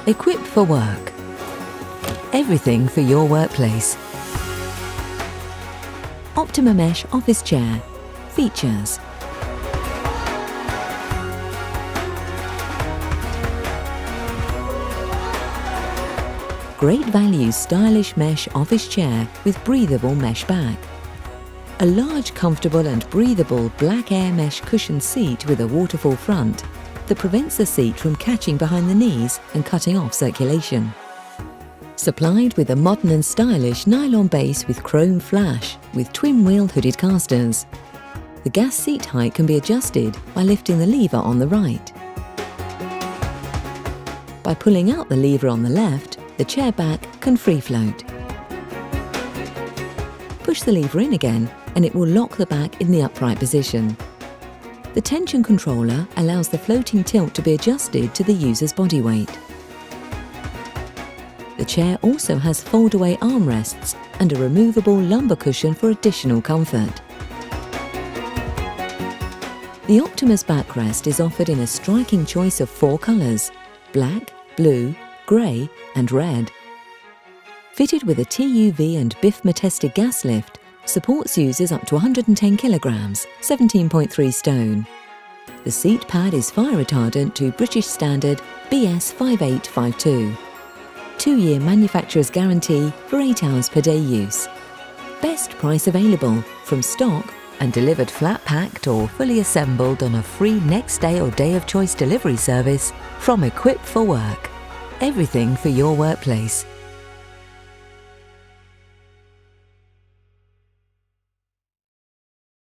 Equipped for work. Everything for your workplace. Optima Mesh Office Chair. Features. Great value stylish mesh office chair with breathable mesh back. A large, comfortable and breathable black air mesh cushion seat with a waterfall front that prevents the seat from catching behind the knees and cutting off circulation. Supplied with a modern and stylish nylon base with chrome flash with twin-wheel hooded casters. The gas seat height can be adjusted by lifting the lever on the right. By pulling out the lever on the left, the chair back can free float. Push the lever in again and it will lock the back in the upright position. The tension controller allows the floating tilt to be adjusted to the user's body weight. The chair also has fold-away armrests and a removable lumbar cushion for additional comfort. The Optima's backrest is offered in a striking choice of 4 colours: black, blue, grey and red. Fitted with a TUV and BIFMA-tested gas lift, supports users up to 110 kilograms, 17.3 stone. The seat pad is fire retardant to British standard BS 5852. 2-year manufacturer's guarantee for 8 hours per day use. Best price available from stock and delivered flat packed or fully assembled on a free next day or day of choice delivery service from Equipped for Work. Everything for your workplace.